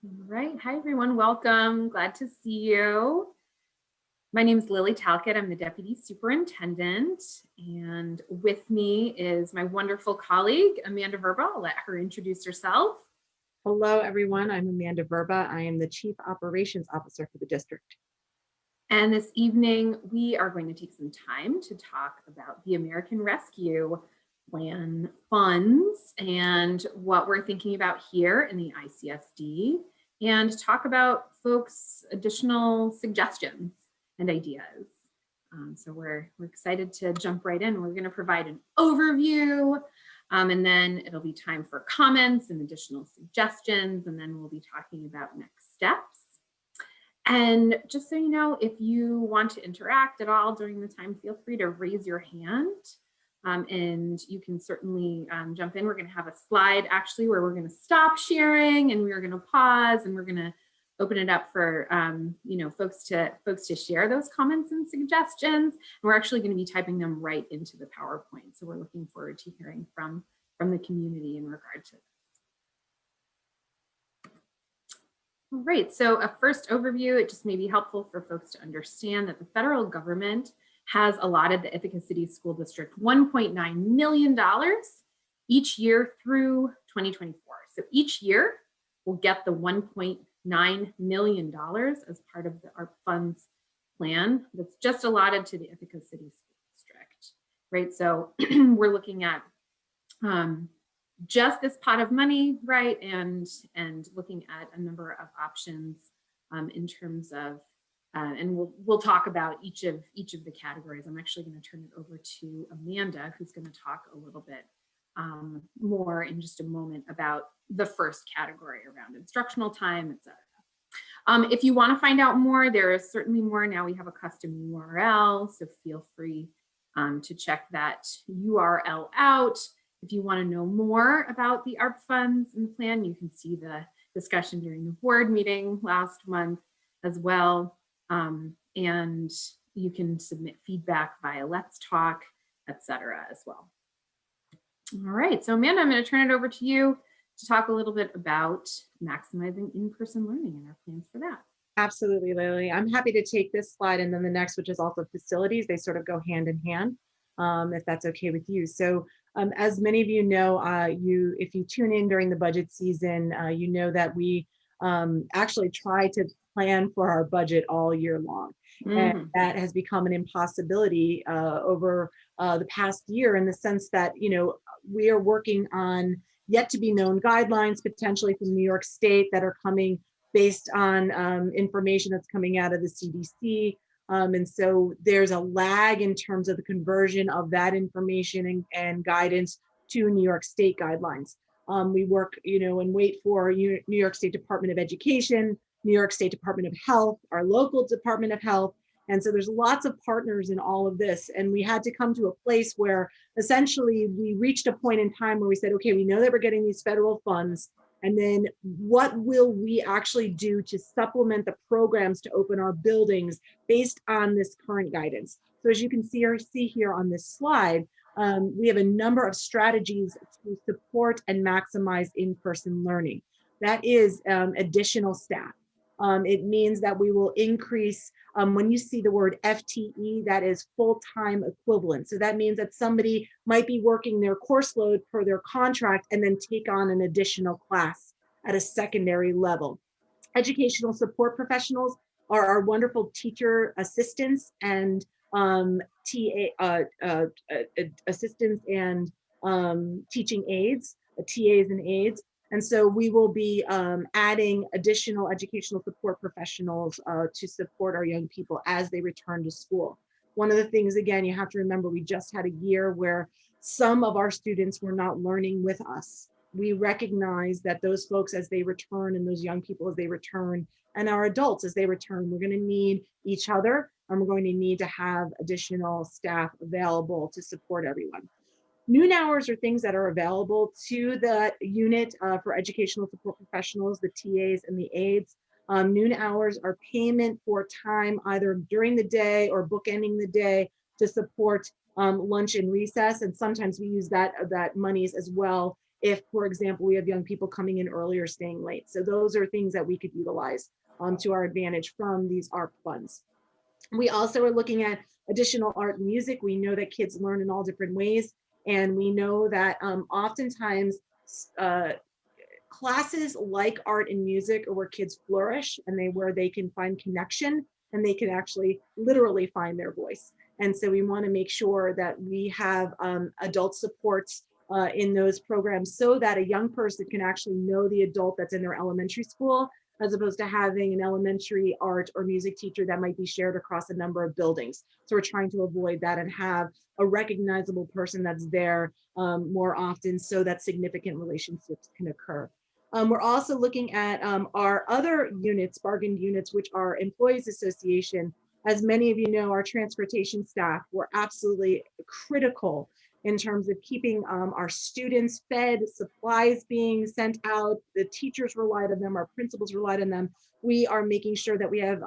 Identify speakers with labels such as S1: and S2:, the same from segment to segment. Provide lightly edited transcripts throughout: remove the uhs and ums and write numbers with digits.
S1: All right. Hi, everyone. Welcome. Glad to see you. My name is Lily Talcott. I'm the Deputy Superintendent. And with me is my wonderful colleague, Amanda Verba. I'll let her introduce herself.
S2: Hello, everyone. I'm Amanda Verba. I am the Chief Operations Officer for the district.
S1: And this evening, we are going to take some time to talk about the American Rescue Plan funds and what we're thinking about here in the ICSD, and talk about folks' additional suggestions and ideas. So we're excited to jump right in. We're going to provide an overview, and then it'll be time for comments and additional suggestions, and then we'll be talking about next steps. And just so you know, if you want to interact at all during the time, feel free to raise your hand, and you can certainly jump in. We're going to have a slide actually where we're going to stop sharing and we're going to pause and we're going to open it up for folks to share those comments and suggestions. And we're actually going to be typing them right into the PowerPoint. So we're looking forward to hearing from the community in regard to this. All right, so a first overview, it just may be helpful for folks to understand that the federal government has allotted the Ithaca City School District $1.9 million each year through 2024. So each year we'll get the $1.9 million as part of the ARP funds plan that's just allotted to the Ithaca City School District, right? So we're looking at just this pot of money, right? And looking at a number of options in terms of, and we'll talk about each of the categories. I'm actually going to turn it over to Amanda, who's going to talk a little bit more in just a moment about the first category around instructional time, et cetera. If you want to find out more, there is certainly more. Now we have a custom URL, so feel free to check that URL out. If you want to know more about the ARP funds and the plan, you can see the discussion during the board meeting last month as well. And you can submit feedback via Let's Talk, etc. as well. All right, so Amanda, I'm going to turn it over to you to talk a little bit about maximizing in-person learning and our plans for that.
S2: Absolutely, Lily. I'm happy to take this slide and then the next, which is also facilities. They sort of go hand in hand, if that's okay with you. So as many of you know, if you tune in during the budget season, you know that we actually try to plan for our budget all year long. And that has become an impossibility over the past year, in the sense that, we are working on yet to be known guidelines potentially from New York State that are coming based on information that's coming out of the CDC. And so there's a lag in terms of the conversion of that information and guidance to New York State guidelines. We work, and wait for New York State Department of Education, New York State Department of Health, our local Department of Health. And so there's lots of partners in all of this. And we had to come to a place where essentially we reached a point in time where we said, okay, we know that we're getting these federal funds. And then what will we actually do to supplement the programs to open our buildings based on this current guidance? So as you can see here on this slide, we have a number of strategies to support and maximize in-person learning. That is additional staff. It means that we will increase, when you see the word FTE, that is full-time equivalent. So that means that somebody might be working their course load per their contract and then take on an additional class at a secondary level. Educational support professionals are our wonderful teacher assistants and TA assistants and teaching aides, TAs and aides. And so we will be adding additional educational support professionals to support our young people as they return to school. One of the things, again, you have to remember, we just had a year where some of our students were not learning with us. We recognize that those folks as they return, and those young people as they return, and our adults as they return, we're going to need each other, and we're going to need to have additional staff available to support everyone. Noon hours are things that are available to the unit for educational support professionals, the TAs and the aides. Noon hours are payment for time either during the day or bookending the day to support lunch and recess. And sometimes we use that monies as well if, for example, we have young people coming in early or staying late. So those are things that we could utilize to our advantage from these ARP funds. We also are looking at additional art and music. We know that kids learn in all different ways. And we know that oftentimes classes like art and music are where kids flourish, and where they can find connection, and they can actually literally find their voice. And so we want to make sure that we have adult supports in those programs, so that a young person can actually know the adult that's in their elementary school, as opposed to having an elementary art or music teacher that might be shared across a number of buildings. So we're trying to avoid that and have a recognizable person that's there more often, so that significant relationships can occur. We're also looking at our other units, bargained units, which are Employees Association. As many of you know, our transportation staff were absolutely critical in terms of keeping our students fed, supplies being sent out. The teachers relied on them, our principals relied on them. We are making sure that we have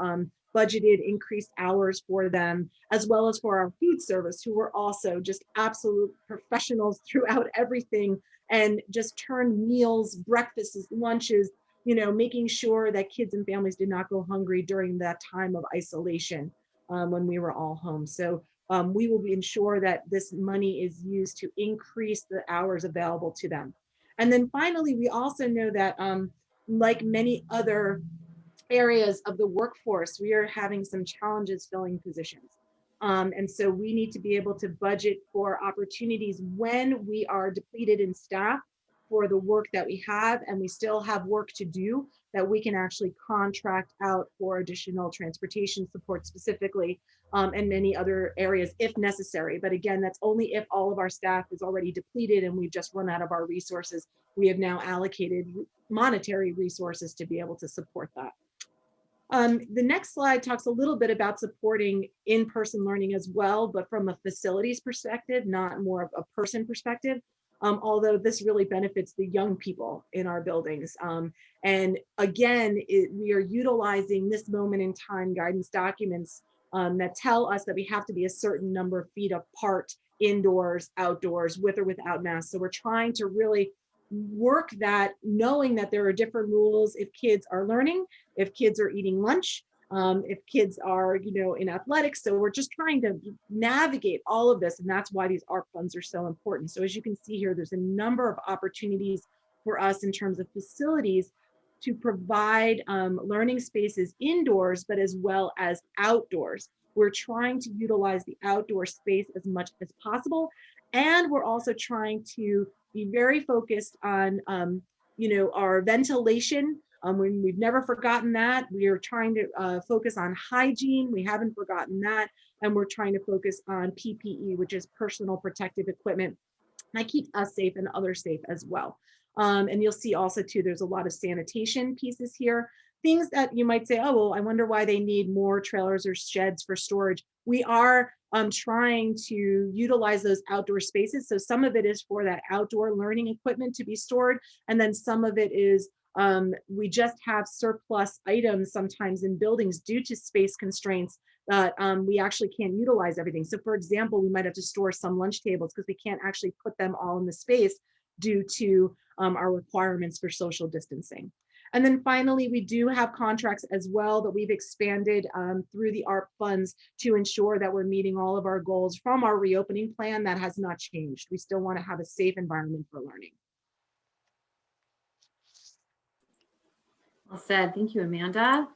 S2: budgeted increased hours for them, as well as for our food service, who were also just absolute professionals throughout everything, and just turned meals, breakfasts, lunches, making sure that kids and families did not go hungry during that time of isolation when we were all home. So we will ensure that this money is used to increase the hours available to them. And then finally, we also know that like many other areas of the workforce, we are having some challenges filling positions. And so we need to be able to budget for opportunities when we are depleted in staff for the work that we have, and we still have work to do, that we can actually contract out for additional transportation support specifically, and many other areas if necessary. But again, that's only if all of our staff is already depleted and we've just run out of our resources. We have now allocated monetary resources to be able to support that. The next slide talks a little bit about supporting in-person learning as well, but from a facilities perspective, not more of a person perspective, although this really benefits the young people in our buildings. And again, we are utilizing this moment in time guidance documents that tell us that we have to be a certain number of feet apart, indoors, outdoors, with or without masks. So we're trying to really work that, knowing that there are different rules if kids are learning, if kids are eating lunch, if kids are, in athletics. So we're just trying to navigate all of this, and that's why these ARP funds are so important. So as you can see here, there's a number of opportunities for us in terms of facilities to provide learning spaces indoors, but as well as outdoors. We're trying to utilize the outdoor space as much as possible. And we're also trying to be very focused on, our ventilation. When we've never forgotten that. We are trying to focus on hygiene. We haven't forgotten that. And we're trying to focus on PPE, which is personal protective equipment, that keeps us safe and others safe as well. And you'll see also too, there's a lot of sanitation pieces here. Things that you might say, oh, well, I wonder why they need more trailers or sheds for storage. We are trying to utilize those outdoor spaces. So some of it is for that outdoor learning equipment to be stored. And then some of it is we just have surplus items sometimes in buildings due to space constraints that we actually can't utilize everything. So for example, we might have to store some lunch tables because we can't actually put them all in the space due to our requirements for social distancing. And then finally, we do have contracts as well that we've expanded through the ARP funds to ensure that we're meeting all of our goals from our reopening plan. That has not changed. We still want to have a safe environment for learning.
S1: Well said. Thank you, Amanda.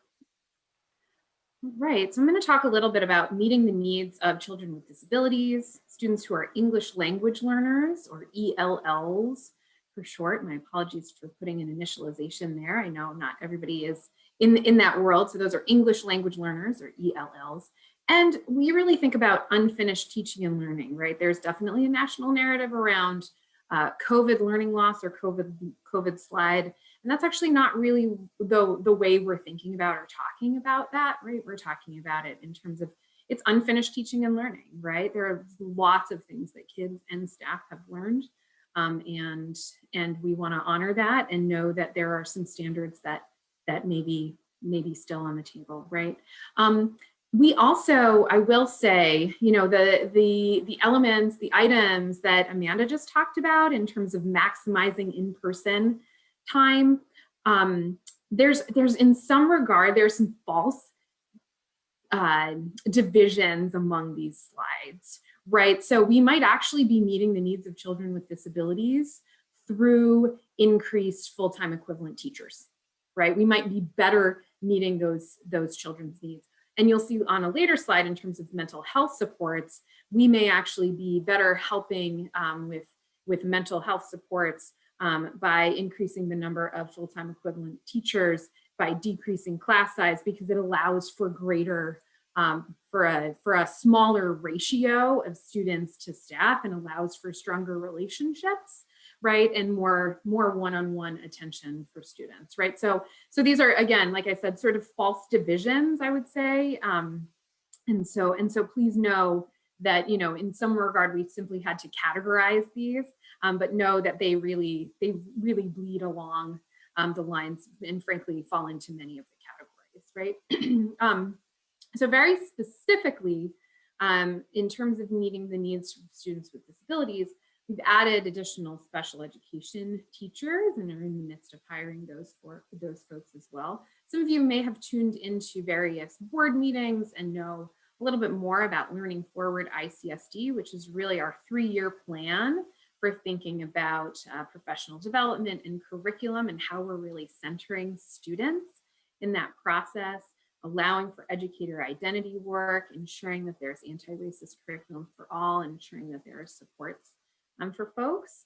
S1: All right, so I'm going to talk a little bit about meeting the needs of children with disabilities, students who are English language learners, or ELLs for short. My apologies for putting an initialization there. I know not everybody is in that world. So those are English language learners, or ELLs. And we really think about unfinished teaching and learning, right? There's definitely a national narrative around COVID learning loss or COVID slide. And that's actually not really the way we're thinking about or talking about that, right? We're talking about it in terms of it's unfinished teaching and learning, right? There are lots of things that kids and staff have learned. And we want to honor that and know that there are some standards that maybe still on the table, right? We also, I will say, you know, the elements, the items that Amanda just talked about in terms of maximizing in-person time, there's in some regard, there's some false divisions among these slides, right? So we might actually be meeting the needs of children with disabilities through increased full-time equivalent teachers, right? We might be better meeting those children's needs. And you'll see on a later slide, in terms of mental health supports, we may actually be better helping with mental health supports by increasing the number of full-time equivalent teachers, by decreasing class size, because it allows for greater, for a smaller ratio of students to staff, and allows for stronger relationships, right? And more one-on-one attention for students, right? So these are, again, like I said, sort of false divisions, I would say. And so please know that, you know, in some regard, we simply had to categorize these, but know that they really bleed along the lines, and frankly fall into many of the categories, right? So very specifically, in terms of meeting the needs of students with disabilities, we've added additional special education teachers and are in the midst of hiring those folks as well. Some of you may have tuned into various board meetings and know a little bit more about Learning Forward ICSD, which is really our 3-year plan for thinking about professional development and curriculum, and how we're really centering students in that process, allowing for educator identity work, ensuring that there's anti-racist curriculum for all, and ensuring that there are supports for folks.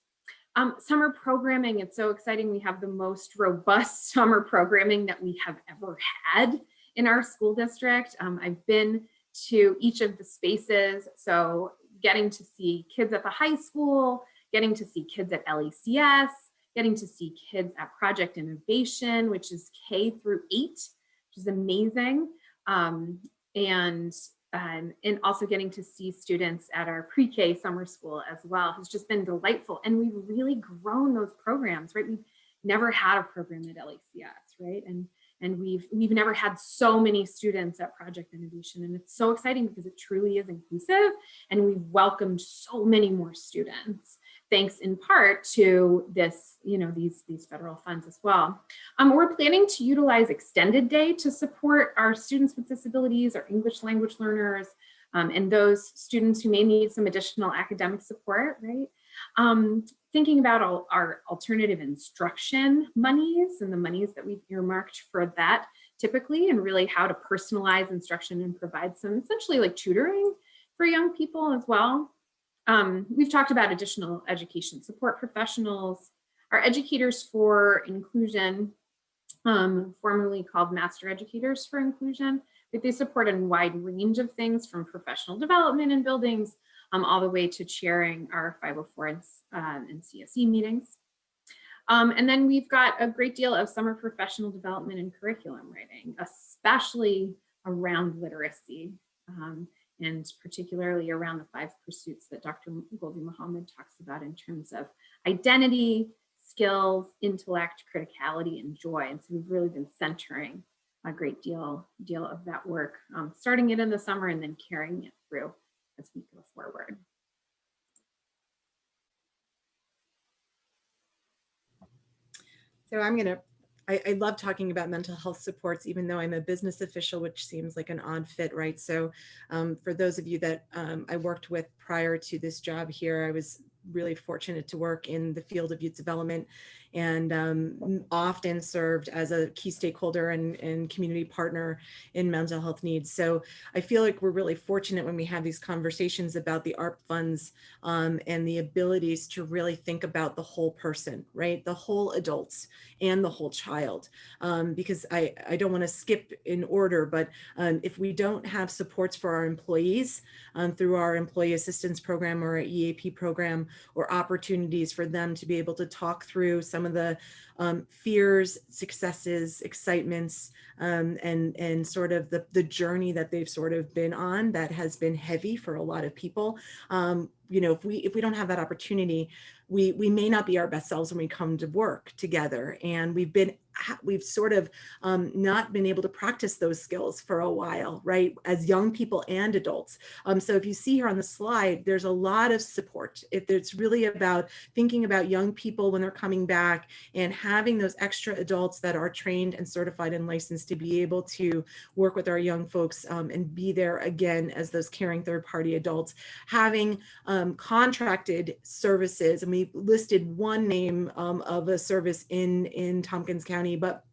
S1: Summer programming, it's so exciting. We have the most robust summer programming that we have ever had in our school district. I've been to each of the spaces, so getting to see kids at the high school, getting to see kids at LECS, getting to see kids at Project Innovation, which is K through 8, which is amazing. And also getting to see students at our pre-K summer school as well has just been delightful. And we've really grown those programs, right? We've never had a program at LECS, right? And we've never had so many students at Project Innovation. And it's so exciting because it truly is inclusive, and we've welcomed so many more students, thanks in part to this, you know, these federal funds as well. We're planning to utilize extended day to support our students with disabilities, our English language learners, and those students who may need some additional academic support, right? Thinking about all our alternative instruction monies and the monies that we've earmarked for that typically, and really how to personalize instruction and provide some essentially like tutoring for young people as well. We've talked about additional education support professionals, our educators for inclusion, formerly called master educators for inclusion. They support a wide range of things, from professional development in buildings all the way to chairing our 504 and CSE meetings. And then we've got a great deal of summer professional development and curriculum writing, especially around literacy, and particularly around the 5 pursuits that Dr. Goldi Muhammad talks about in terms of identity, skills, intellect, criticality, and joy. And so we've really been centering a great deal of that work, starting it in the summer and then carrying it through as we go forward.
S2: So I love talking about mental health supports, even though I'm a business official, which seems like an odd fit, right? So for those of you that I worked with prior to this job here, I was really fortunate to work in the field of youth development, and often served as a key stakeholder and community partner in mental health needs. So I feel like we're really fortunate when we have these conversations about the ARP funds and the abilities to really think about the whole person, right? The whole adults and the whole child. Because I don't want to skip in order, but if we don't have supports for our employees through our employee assistance program or our EAP program, or opportunities for them to be able to talk through some of the fears, successes, excitements, and sort of the journey that they've sort of been on that has been heavy for a lot of people. You know, if we don't have that opportunity, we may not be our best selves when we come to work together. And we've sort of not been able to practice those skills for a while, right? As young people and adults. So if you see here on the slide, there's a lot of support. It's really about thinking about young people when they're coming back and having those extra adults that are trained and certified and licensed to be able to work with our young folks and be there again as those caring third-party adults. Having contracted services, and we listed one name of a service in Tompkins County, but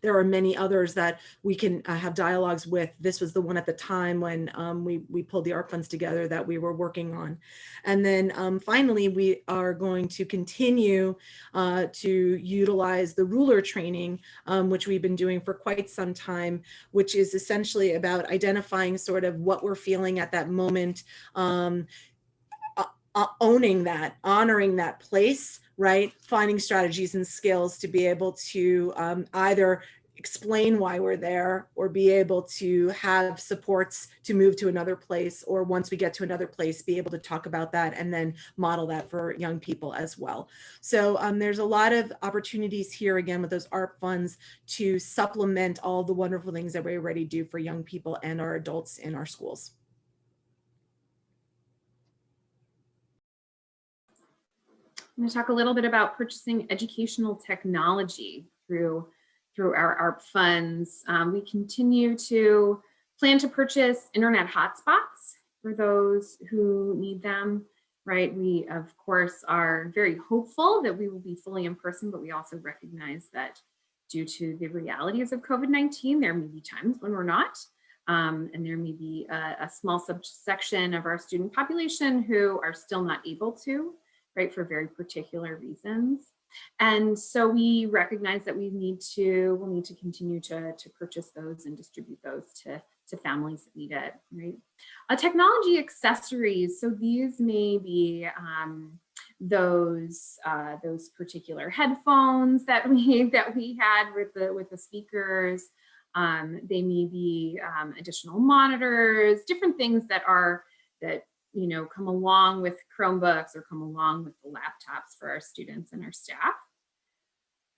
S2: there are many others that we can have dialogues with. This was the one at the time when we pulled the ARP funds together that we were working on. And then finally, we are going to continue to utilize the ruler training, which we've been doing for quite some time, which is essentially about identifying sort of what we're feeling at that moment, owning that, honoring that place, right? Finding strategies and skills to be able to either explain why we're there or be able to have supports to move to another place, or once we get to another place, be able to talk about that and then model that for young people as well. So there's a lot of opportunities here again with those ARP funds to supplement all the wonderful things that we already do for young people and our adults in our schools.
S1: I'm going to talk a little bit about purchasing educational technology through our ARP funds. We continue to plan to purchase internet hotspots for those who need them, right? We, of course, are very hopeful that we will be fully in person, but we also recognize that due to the realities of COVID-19, there may be times when we're not. And there may be a small subsection of our student population who are still not able to, right, for very particular reasons. And so we recognize that we'll need to continue to purchase those and distribute those to families that need it, right? Technology accessories, so these may be those particular headphones that we had with the speakers. They may be additional monitors, different things that come along with Chromebooks or come along with the laptops for our students and our staff.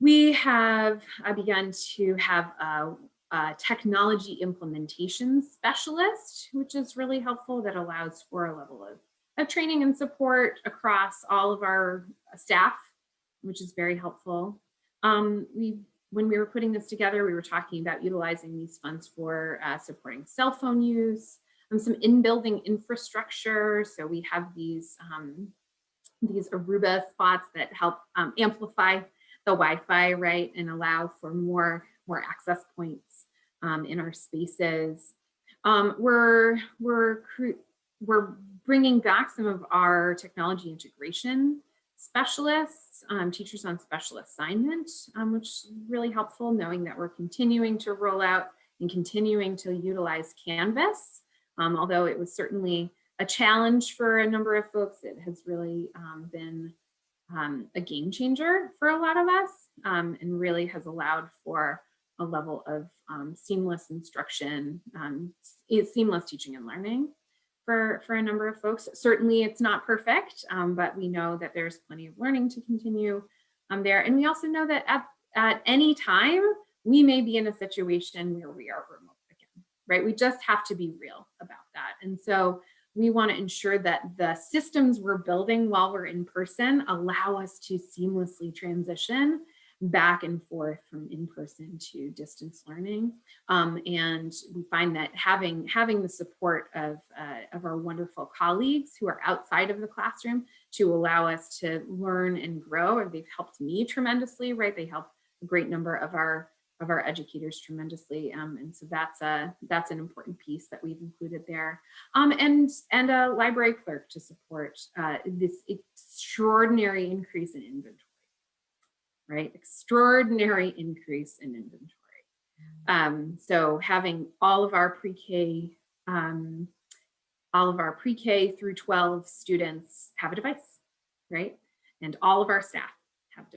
S1: We have begun to have a technology implementation specialist, which is really helpful, that allows for a level of training and support across all of our staff, which is very helpful. When we were putting this together, we were talking about utilizing these funds for supporting cell phone use, some in-building infrastructure. So we have these Aruba spots that help amplify the Wi-Fi, right, and allow for more access points in our spaces. We're bringing back some of our technology integration specialists, teachers on special assignment, which is really helpful, knowing that we're continuing to roll out and continuing to utilize Canvas. Although it was certainly a challenge for a number of folks, it has really been a game changer for a lot of us, and really has allowed for a level of seamless instruction, seamless teaching and learning for a number of folks. Certainly it's not perfect, but we know that there's plenty of learning to continue there. And we also know that at any time, we may be in a situation where we are remote again, right? We just have to be real about that. And so we want to ensure that the systems we're building while we're in person allow us to seamlessly transition back and forth from in-person to distance learning. And we find that having the support of our wonderful colleagues who are outside of the classroom to allow us to learn and grow, or they've helped me tremendously, right? They help a great number of our educators tremendously, and so that's an important piece that we've included there, and a library clerk to support this extraordinary increase in inventory, right? Extraordinary increase in inventory. So having all of our pre-K through 12 students have a device, right? And all of our staff have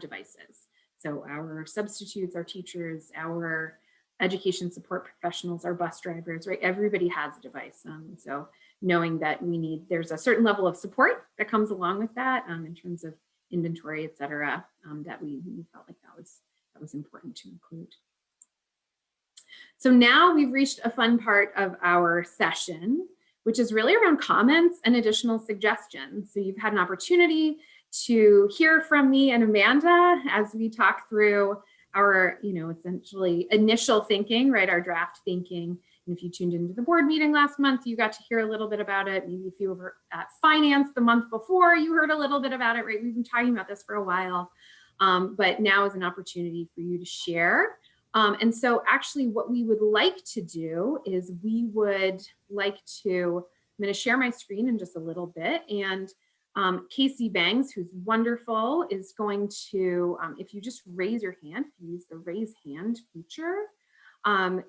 S1: devices. So our substitutes, our teachers, our education support professionals, our bus drivers, right? Everybody has a device. So knowing that there's a certain level of support that comes along with that in terms of inventory, et cetera, that we felt like that was important to include. So now we've reached a fun part of our session, which is really around comments and additional suggestions. So you've had an opportunity to hear from me and Amanda as we talk through our, essentially initial thinking, right? Our draft thinking. And if you tuned into the board meeting last month, you got to hear a little bit about it. Maybe if you were at finance the month before, you heard a little bit about it, right? We've been talking about this for a while, but now is an opportunity for you to share. And so actually what we would like to do is I'm going to share my screen in just a little bit, and Casey Bangs, who's wonderful, is going to, if you just raise your hand, if you use the raise hand feature,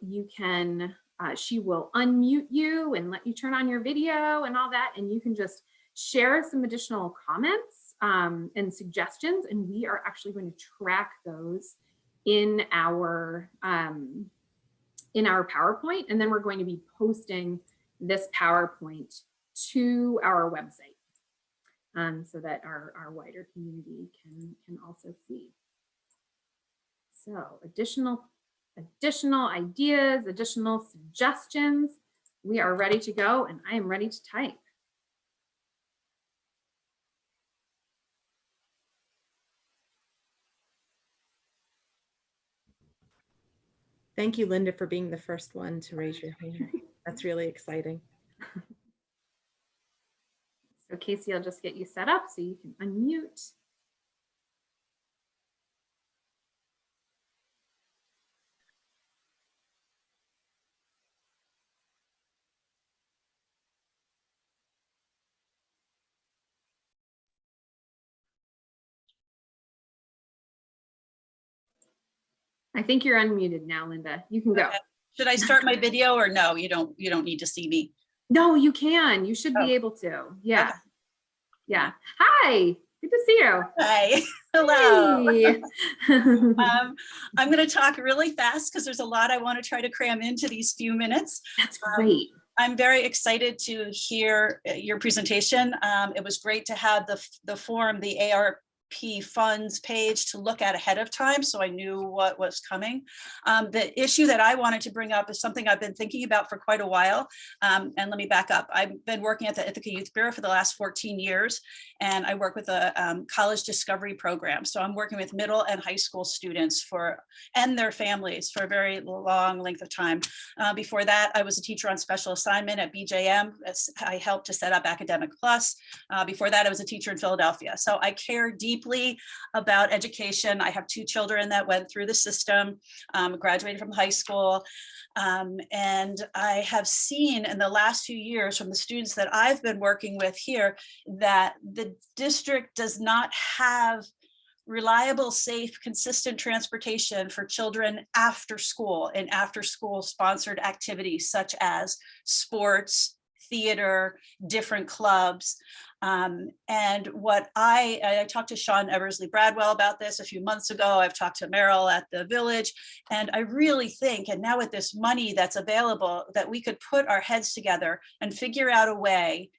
S1: you can, she will unmute you and let you turn on your video and all that, and you can just share some additional comments and suggestions, and we are actually going to track those in our PowerPoint, and then we're going to be posting this PowerPoint to our website so that our wider community can also see. So additional ideas, additional suggestions, we are ready to go, and I am ready to type.
S2: Thank you, Linda, for being the first one to raise your hand. That's really exciting.
S1: So Casey, I'll just get you set up so you can unmute. I think you're unmuted now, Linda. You can go.
S3: Okay. Should I start my video or no? You don't need to see me.
S1: No, you can. You should be able to. Yeah. Okay. Yeah. Hi. Good to see you.
S3: Hi. Hello.
S1: Hey.
S3: I'm going to talk really fast because there's a lot I want to try to cram into these few minutes.
S1: That's great.
S3: I'm very excited to hear your presentation. It was great to have the form, the ARP funds page to look at ahead of time, so I knew what was coming. The issue that I wanted to bring up is something I've been thinking about for quite a while. And let me back up. I've been working at the Ithaca Youth Bureau for the last 14 years, and I work with a college discovery program. So I'm working with middle and high school students and their families for a very long length of time. Before that, I was a teacher on special assignment at BJM. I helped to set up Academic Plus. Before that, I was a teacher in Philadelphia. So I care deeply about education. I have 2 children that went through the system, graduated from high school. And I have seen in the last few years from the students that I've been working with here that the district does not have reliable, safe, consistent transportation for children after school and after school sponsored activities such as sports, theater, different clubs. And what I talked to Sean Eversley Bradwell about this a few months ago. I've talked to Merrill at the Village, and I really think, and now with this money that's available, that we could put our heads together and figure out a way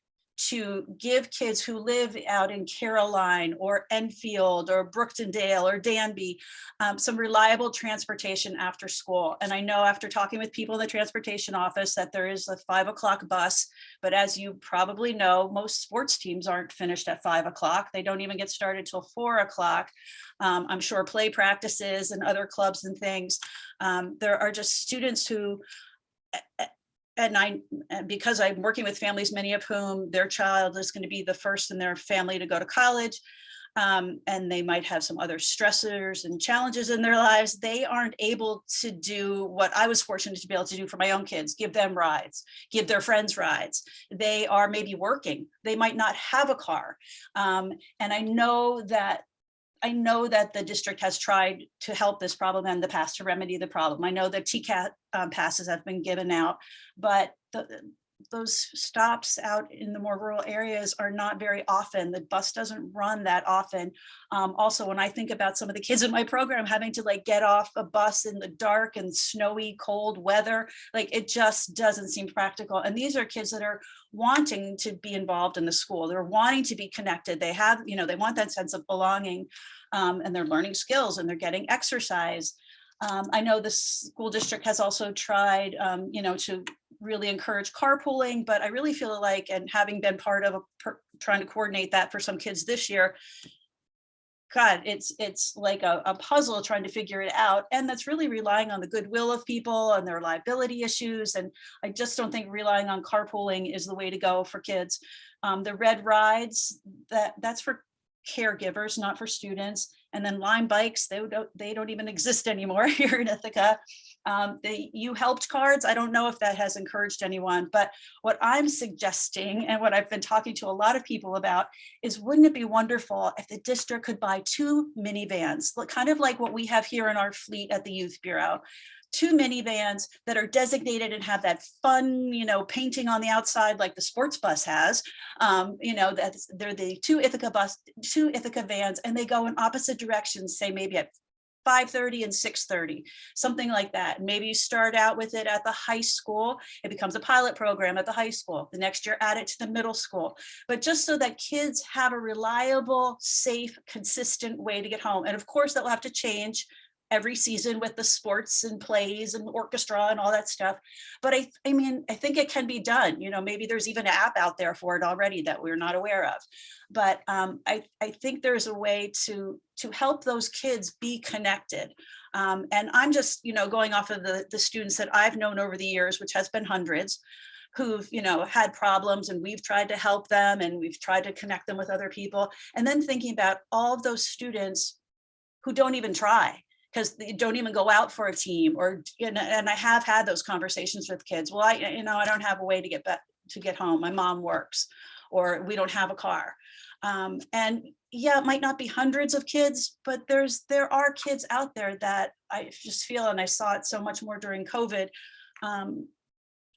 S3: to give kids who live out in Caroline or Enfield or Brooktondale or Danby some reliable transportation after school. And I know after talking with people in the transportation office that there is a 5 o'clock bus, but as you probably know, most sports teams aren't finished at 5 o'clock. They don't even get started till 4 o'clock. I'm sure play practices and other clubs and things. There are just students who, and because I'm working with families, many of whom their child is going to be the first in their family to go to college, and they might have some other stressors and challenges in their lives, they aren't able to do what I was fortunate to be able to do for my own kids, give them rides, give their friends rides. They are maybe working, they might not have a car. And I know that the district has tried to help this problem in the past to remedy the problem. I know that TCAT passes have been given out, but those stops out in the more rural areas are not very often. The bus doesn't run that often. Also, when I think about some of the kids in my program having to like get off a bus in the dark and snowy, cold weather, like it just doesn't seem practical. And these are kids that are wanting to be involved in the school. They're wanting to be connected. They have, you know, they want that sense of belonging, and they're learning skills and they're getting exercise. I know the school district has also tried, you know, to really encourage carpooling, but I really feel like, and having been part of trying to coordinate that for some kids this year, God, it's like a puzzle trying to figure it out. And that's really relying on the goodwill of people and their liability issues. And I just don't think relying on carpooling is the way to go for kids. The red rides, that's for caregivers, not for students. And then Lime bikes, they don't even exist anymore here in Ithaca. The You Helped cards, I don't know if that has encouraged anyone, but what I'm suggesting and what I've been talking to a lot of people about is, wouldn't it be wonderful if the district could buy 2 minivans, kind of like what we have here in our fleet at the Youth Bureau, 2 minivans that are designated and have that fun, you know, painting on the outside like the sports bus has. You know, they're the two Ithaca vans, and they go in opposite directions, say maybe at 5:30 and 6:30, something like that. Maybe you start out with it at the high school. It becomes a pilot program at the high school. The next year, add it to the middle school. But just so that kids have a reliable, safe, consistent way to get home. And of course, that will have to change every season with the sports and plays and orchestra and all that stuff. But I mean, I think it can be done. You know, maybe there's even an app out there for it already that we're not aware of. But I think there's a way to help those kids be connected. And I'm just, you know, going off of the students that I've known over the years, which has been hundreds, who've, you know, had problems, and we've tried to help them and we've tried to connect them with other people. And then thinking about all of those students who don't even try, because they don't even go out for a team, or, you know, and I have had those conversations with kids. Well, I don't have a way to get home. My mom works, or we don't have a car. And yeah, it might not be hundreds of kids, but there are kids out there that I just feel, and I saw it so much more during COVID,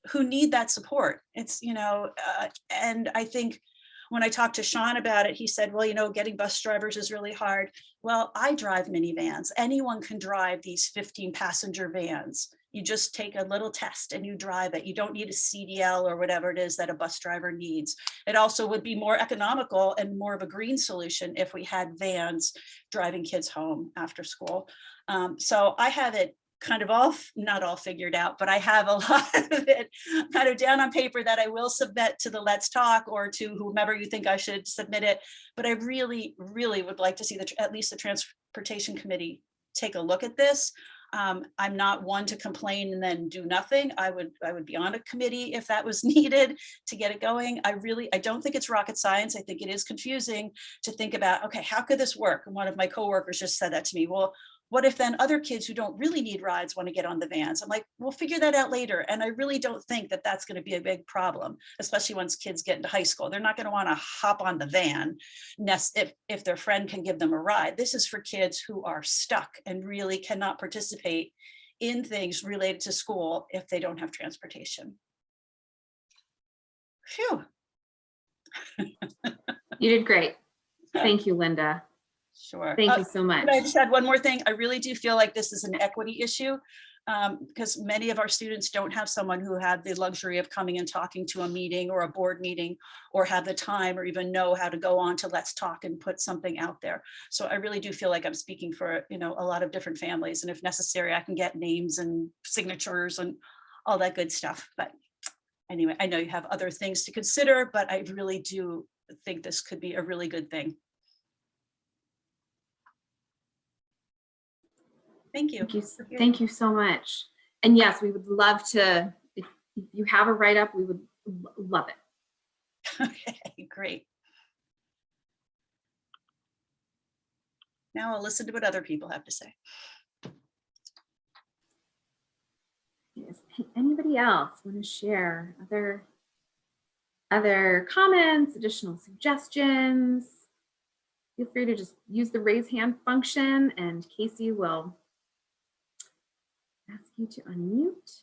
S3: who need that support. It's, you know, and I think when I talked to Sean about it, he said, well, you know, getting bus drivers is really hard. Well, I drive minivans. Anyone can drive these 15 passenger vans. You just take a little test and you drive it. You don't need a CDL or whatever it is that a bus driver needs. It also would be more economical and more of a green solution if we had vans driving kids home after school. So I have it kind of not all figured out, but I have a lot of it kind of down on paper that I will submit to the Let's Talk, or to whomever you think I should submit it. But I really, really would like to see at least the Transportation Committee take a look at this. I'm not one to complain and then do nothing. I would be on a committee if that was needed to get it going. I don't think it's rocket science. I think it is confusing to think about, okay, how could this work? And one of my coworkers just said that to me. Well, what if then other kids who don't really need rides want to get on the vans? I'm like, we'll figure that out later. And I really don't think that that's going to be a big problem, especially once kids get into high school. They're not going to want to hop on the van if their friend can give them a ride. This is for kids who are stuck and really cannot participate in things related to school if they don't have transportation. Phew.
S1: You did great. Thank you, Linda.
S3: Sure.
S1: Thank you so much.
S3: I just had one more thing. I really do feel like this is an equity issue, because many of our students don't have someone who had the luxury of coming and talking to a meeting or a board meeting, or have the time or even know how to go on to Let's Talk and put something out there. So I really do feel like I'm speaking for, you know, a lot of different families, and if necessary, I can get names and signatures and all that good stuff. But anyway, I know you have other things to consider, but I really do think this could be a really good thing. Thank you.
S1: Thank you so much. And yes, we would love to, if you have a write-up, we would love it.
S3: Okay, great. Now I'll listen to what other people have to say.
S1: Yes. Anybody else want to share other comments, additional suggestions? Feel free to just use the raise hand function, and Casey will ask you to unmute.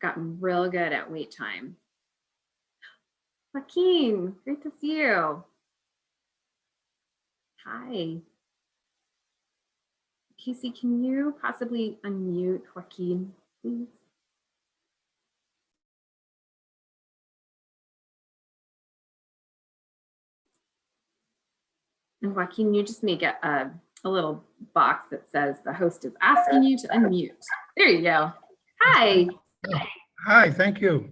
S1: gotten real good at wait time. Joaquin, great to see you. Hi. Casey, can you possibly unmute Joaquin, please? And Joaquin, you just make a little box that says the host is asking you to unmute. There you go. Hi.
S4: Hi, thank you.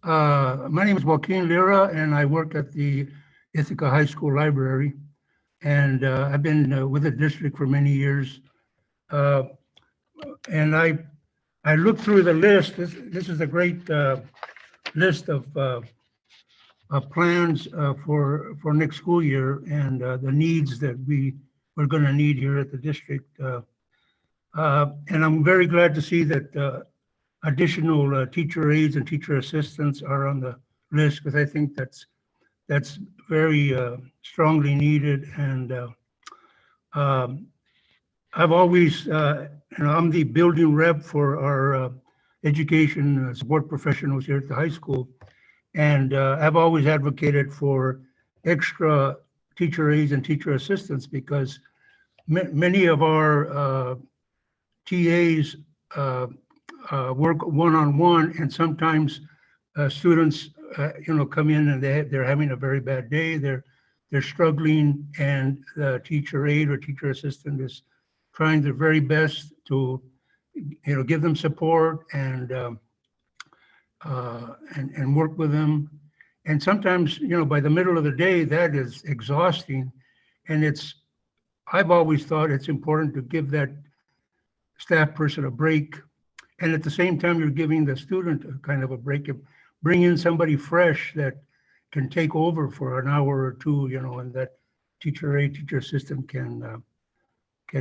S4: My name is Joaquin Lira, and I work at the Ithaca High School Library. And I've been with the district for many years. And I looked through the list. This is a great list of plans for next school year and the needs that we're going to need here at the district. And I'm very glad to see that additional teacher aides and teacher assistants are on the list, because I think that's very strongly needed. And I've always, I'm the building rep for our education support professionals here at the high school. And I've always advocated for extra teacher aides and teacher assistants, because many of our TAs work one-on-one, and sometimes students, come in and they're having a very bad day. They're struggling, and the teacher aide or teacher assistant is trying their very best to, give them support and work with them. And sometimes, by the middle of the day, that is exhausting. And I've always thought it's important to give that staff person a break. And at the same time, you're giving the student a kind of a break. Bring in somebody fresh that can take over for an hour or two, and that teacher aide, teacher assistant can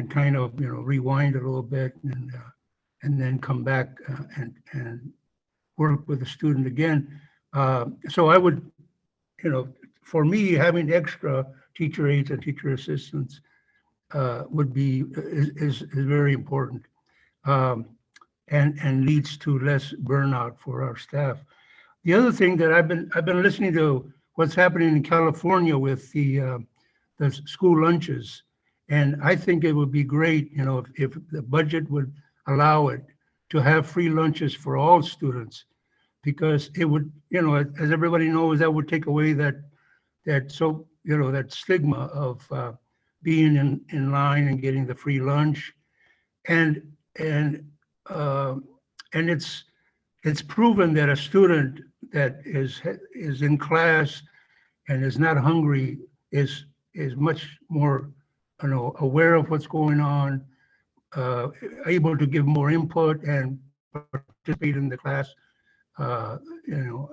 S4: kind of, rewind a little bit and then come back and work with the student again. So I would, for me, having extra teacher aides and teacher assistants is very important, and leads to less burnout for our staff. The other thing that I've been listening to what's happening in California with the school lunches, and I think it would be great, if the budget would allow it, to have free lunches for all students, because it would, as everybody knows, that would take away that stigma of being in line and getting the free lunch, and it's proven that a student that is in class and is not hungry is much more, aware of what's going on, able to give more input and participate in the class,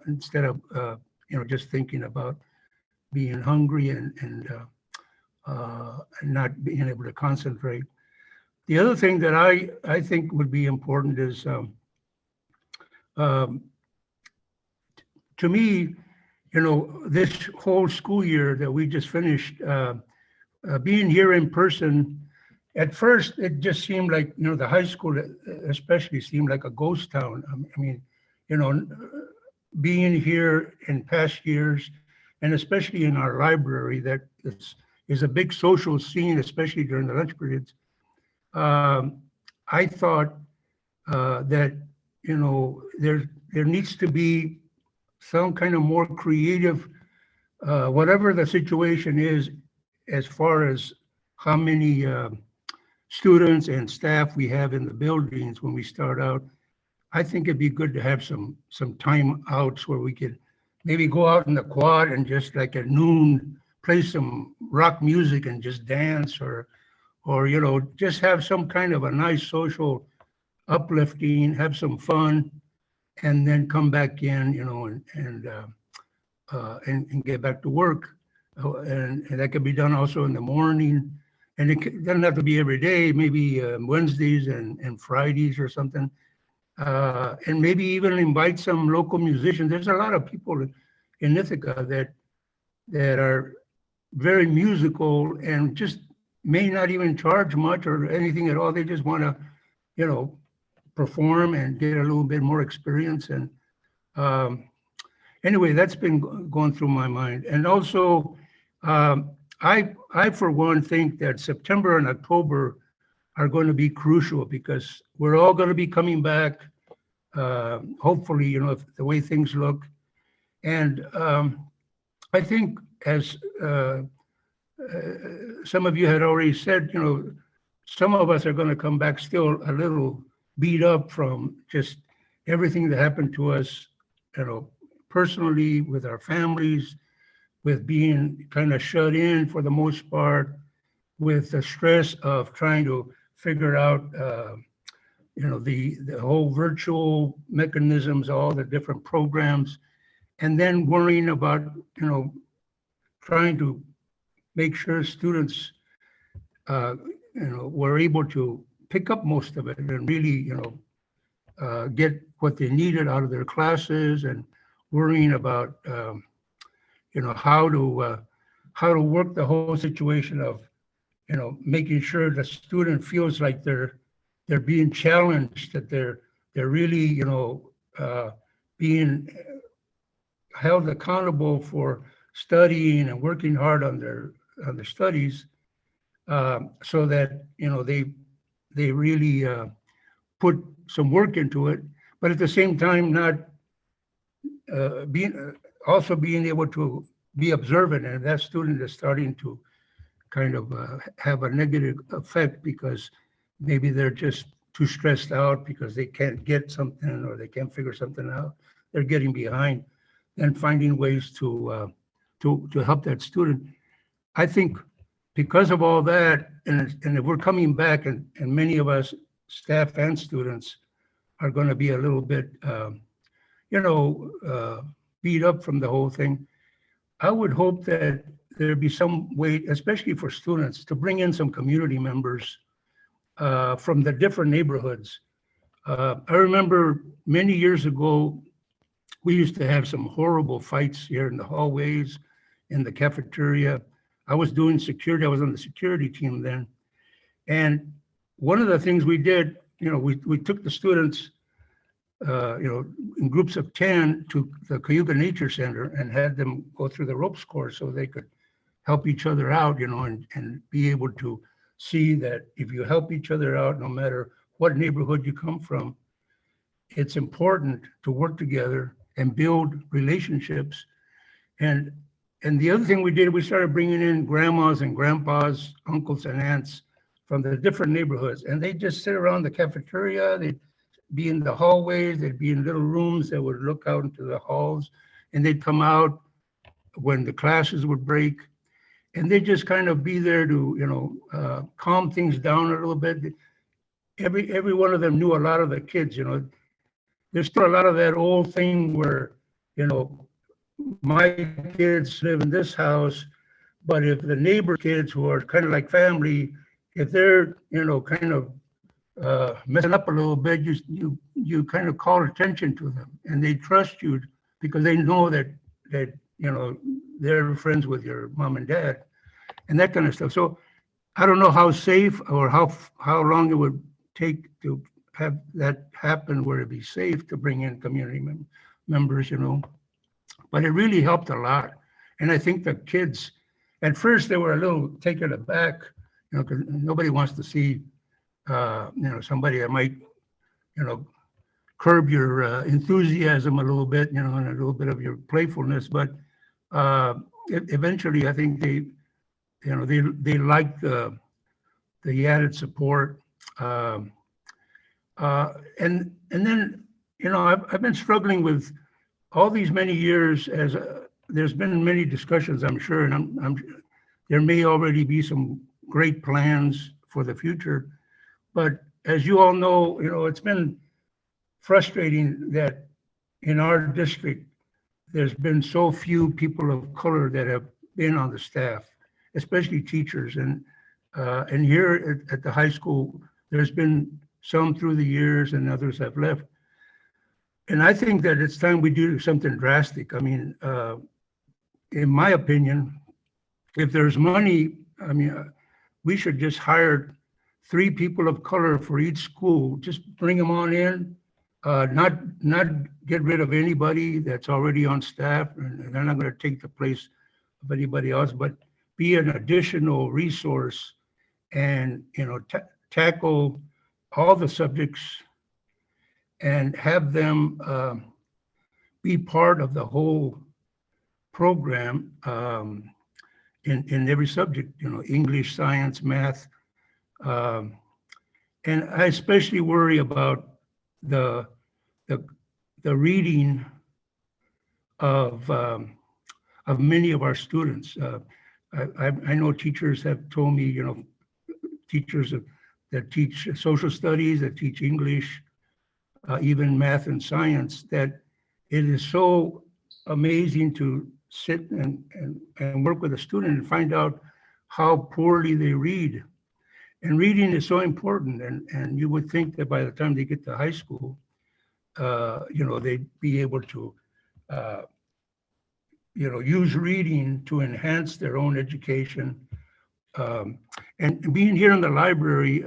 S4: instead of just thinking about being hungry and not being able to concentrate. The other thing that I think would be important is, to me, this whole school year that we just finished, being here in person, at first it just seemed like, the high school especially seemed like a ghost town. I mean, being here in past years, and especially in our library, that is a big social scene, especially during the lunch periods. I thought that, there needs to be some kind of more creative, whatever the situation is, as far as how many students and staff we have in the buildings when we start out. I think it'd be good to have some time outs where we could maybe go out in the quad and just like at noon, play some rock music and just dance, or just have some kind of a nice social uplifting, have some fun, and then come back in, and get back to work. And that could be done also in the morning. And it doesn't have to be every day, maybe Wednesdays and Fridays or something. And maybe even invite some local musicians. There's a lot of people in Ithaca that are very musical and just may not even charge much or anything at all. They just want to, perform and get a little bit more experience. And anyway, that's been going through my mind. And also, I for one think that September and October are going to be crucial because we're all going to be coming back, hopefully, you know, if the way things look. And I think as some of you had already said, you know, some of us are going to come back still a little beat up from just everything that happened to us, you know, personally, with our families, with being kind of shut in for the most part, with the stress of trying to figure out, you know, the whole virtual mechanisms, all the different programs, and then worrying about, you know, trying to make sure students, you know, were able to pick up most of it and really, you know, get what they needed out of their classes, and worrying about, you know, how to work the whole situation of, you know, making sure the student feels like they're being challenged, that they're really, you know, being held accountable for studying and working hard on their studies, so that, you know, they really put some work into it, but at the same time not being able to be observant. And that student is starting to kind of have a negative effect because maybe they're just too stressed out because they can't get something or they can't figure something out. They're getting behind, and finding ways to help that student. I think because of all that, and if we're coming back, and many of us, staff and students, are going to be a little bit, you know, beat up from the whole thing, I would hope that there'd be some way, especially for students, to bring in some community members from the different neighborhoods. I remember many years ago, we used to have some horrible fights here in the hallways, in the cafeteria. I was doing security. I was on the security team then. And one of the things we did, you know, we took the students, you know, in groups of 10 to the Cayuga Nature Center and had them go through the ropes course so they could help each other out, you know, and be able to see that if you help each other out, no matter what neighborhood you come from, it's important to work together and build relationships. And the other thing we did, we started bringing in grandmas and grandpas, uncles and aunts from the different neighborhoods, and they just sit around the cafeteria. They'd be in the hallways, they'd be in little rooms that would look out into the halls, and they'd come out when the classes would break, and they'd just kind of be there to, you know, calm things down a little bit. Every one of them knew a lot of the kids, you know. There's still a lot of that old thing where, you know, my kids live in this house, but if the neighbor kids who are kind of like family, if they're, you know, kind of messing up a little bit, you kind of call attention to them, and they trust you because they know that you know, they're friends with your mom and dad, and that kind of stuff. So I don't know how safe or how long it would take to have that happen where it'd be safe to bring in community members, you know. But it really helped a lot. And I think the kids, at first they were a little taken aback, you know, because nobody wants to see, you know, somebody that might, you know, curb your enthusiasm a little bit, you know, and a little bit of your playfulness. But eventually, I think they, you know, they liked the added support. And then, you know, I've been struggling with all these many years as there's been many discussions, I'm sure, and there may already be some great plans for the future. But as you all know, you know, it's been frustrating that in our district, there's been so few people of color that have been on the staff, especially teachers. And here at the high school, there's been some through the years and others have left. And I think that it's time we do something drastic. I mean, in my opinion, if there's money, I mean, we should just hire 3 people of color for each school. Just bring them on in. Not get rid of anybody that's already on staff, and they're not going to take the place of anybody else, but be an additional resource and, you know, tackle all the subjects and have them be part of the whole program in every subject, you know, English, science, math. And I especially worry about the reading of many of our students. I know teachers have told me, you know, teachers that teach social studies, that teach English, even math and science, that it is so amazing to sit and work with a student and find out how poorly they read. And reading is so important. And you would think that by the time they get to high school, you know, they'd be able to, you know, use reading to enhance their own education. And being here in the library,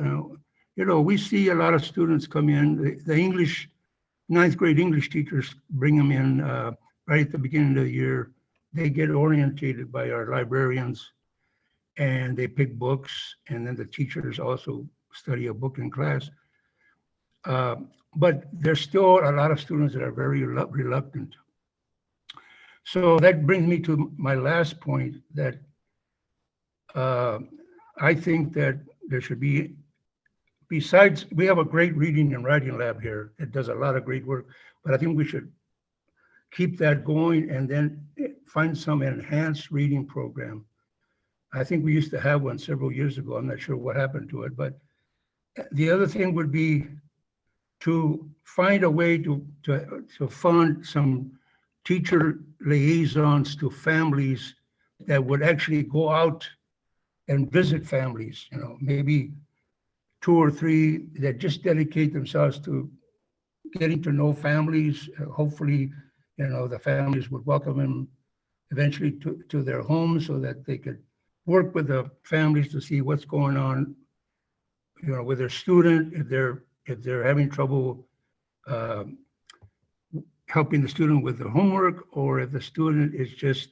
S4: you know, we see a lot of students come in. The English, 9th grade English teachers bring them in right at the beginning of the year. They get orientated by our librarians and they pick books, and then the teachers also study a book in class. But there's still a lot of students that are very reluctant. So that brings me to my last point, that I think that there should be, besides, we have a great reading and writing lab here. It does a lot of great work, but I think we should keep that going and then find some enhanced reading program. I think we used to have one several years ago. I'm not sure what happened to it, but the other thing would be to find a way to fund some teacher liaisons to families that would actually go out and visit families, you know, maybe 2 or 3 that just dedicate themselves to getting to know families. Hopefully, you know, the families would welcome them eventually to their homes so that they could work with the families to see what's going on, you know, with their student, if they're having trouble helping the student with the homework, or if the student is just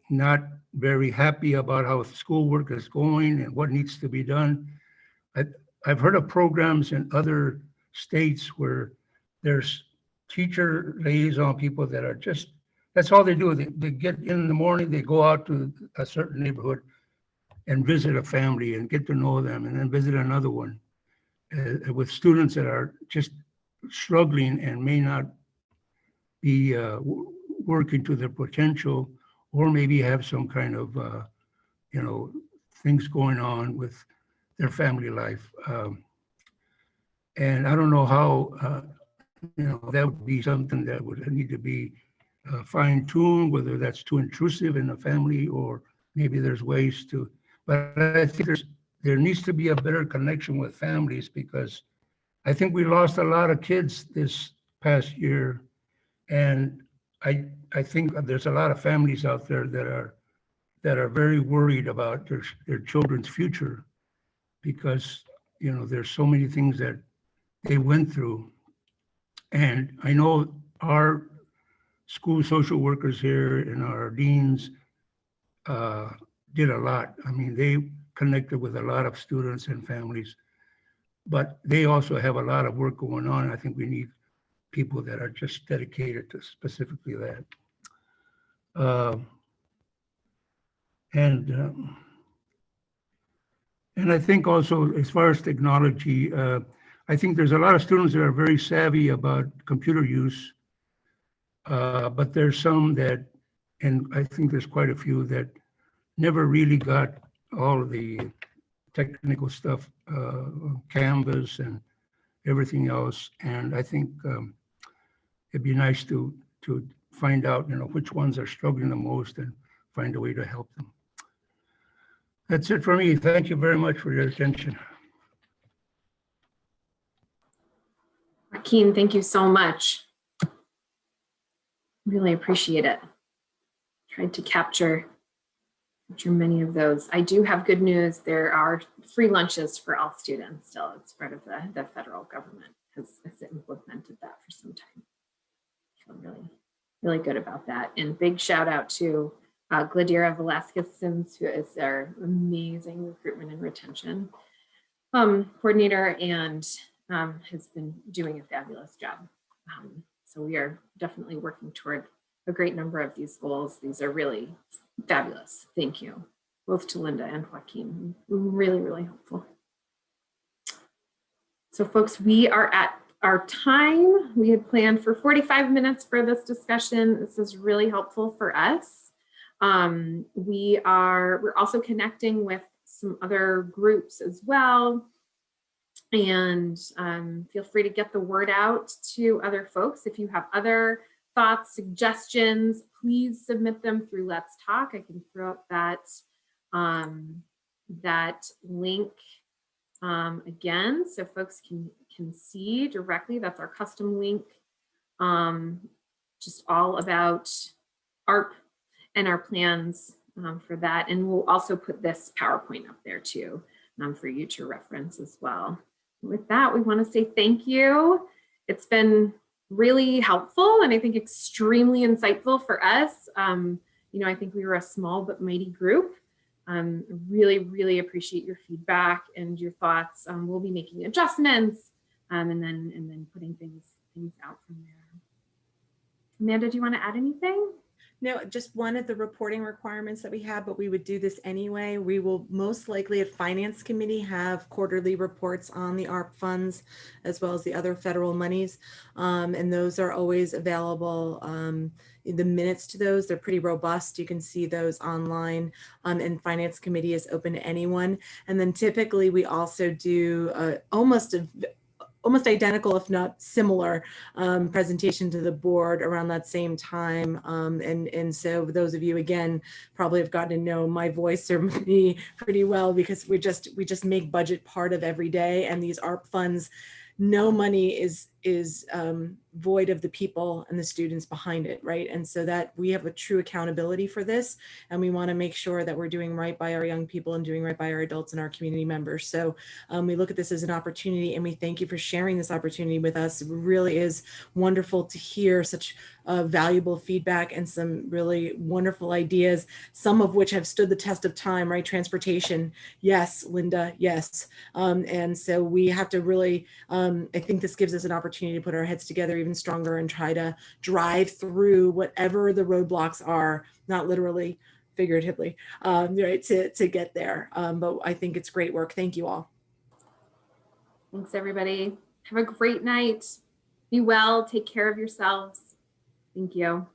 S4: not very happy about how schoolwork is going and what needs to be done. I've heard of programs in other states where there's teacher liaison people that are just, that's all they do. They get in the morning, they go out to a certain neighborhood and visit a family and get to know them, and then visit another one with students that are just struggling and may not be working to their potential, or maybe have some kind of, you know, things going on with their family life. And I don't know how, you know, that would be something that would need to be fine-tuned, whether that's too intrusive in the family, or maybe there's ways to, but I think there needs to be a better connection with families, because I think we lost a lot of kids this past year. And I think there's a lot of families out there that are very worried about their children's future, because, you know, there's so many things that they went through. And I know our school social workers here and our deans did a lot. I mean, they connected with a lot of students and families, but they also have a lot of work going on. I think we need people that are just dedicated to specifically that. And I think also, as far as technology, I think there's a lot of students that are very savvy about computer use, but there's some that, and I think there's quite a few that never really got all of the technical stuff, Canvas and everything else. And I think it'd be nice to find out, you know, which ones are struggling the most and find a way to help them. That's it for me. Thank you very much for your attention.
S1: Joaquin, thank you so much. Really appreciate it. Tried to capture Which are many of those. I do have good news. There are free lunches for all students still. It's part of the federal government has implemented that for some time. I feel really good about that. And big shout out to Gladira Velasquez-Sims, who is our amazing recruitment and retention coordinator and has been doing a fabulous job. So we are definitely working toward a great number of these goals. These are really fabulous. Thank you, both to Linda and Joaquin. Really helpful. So folks, we are at our time. We had planned for 45 minutes for this discussion. This is really helpful for us. We're also connecting with some other groups as well. And feel free to get the word out to other folks. If you have other thoughts, suggestions, please submit them through Let's Talk. I can throw up that link again, so folks can see directly. That's our custom link, just all about ARP and our plans for that. And we'll also put this PowerPoint up there too for you to reference as well. With that, we want to say thank you. It's been really helpful and I think extremely insightful for us. I think we were a small but mighty group. Really appreciate your feedback and your thoughts. We'll be making adjustments and then putting things out from there. Amanda, do you want to add anything?
S2: No, just one of the reporting requirements that we have, but we would do this anyway. We will most likely at Finance Committee have quarterly reports on the ARP funds as well as the other federal monies. And those are always available. The minutes to those, they're pretty robust. You can see those online, and Finance Committee is open to anyone. And then typically we also do almost identical, if not similar, presentation to the board around that same time. And so those of you, again, probably have gotten to know my voice or me pretty well because we just make budget part of every day. And these ARP funds, no money is void of the people and the students behind it, right? And so that we have a true accountability for this, and we want to make sure that we're doing right by our young people and doing right by our adults and our community members. So we look at this as an opportunity, and we thank you for sharing this opportunity with us. It really is wonderful to hear such valuable feedback and some really wonderful ideas, some of which have stood the test of time, right? Transportation, yes. Linda, yes. And so we have to really, I think this gives us an opportunity to put our heads together even stronger and try to drive through whatever the roadblocks are, not literally, figuratively, right, to get there. But I think it's great work. Thank you all.
S1: Thanks, everybody. Have a great night. Be well. Take care of yourselves. Thank you.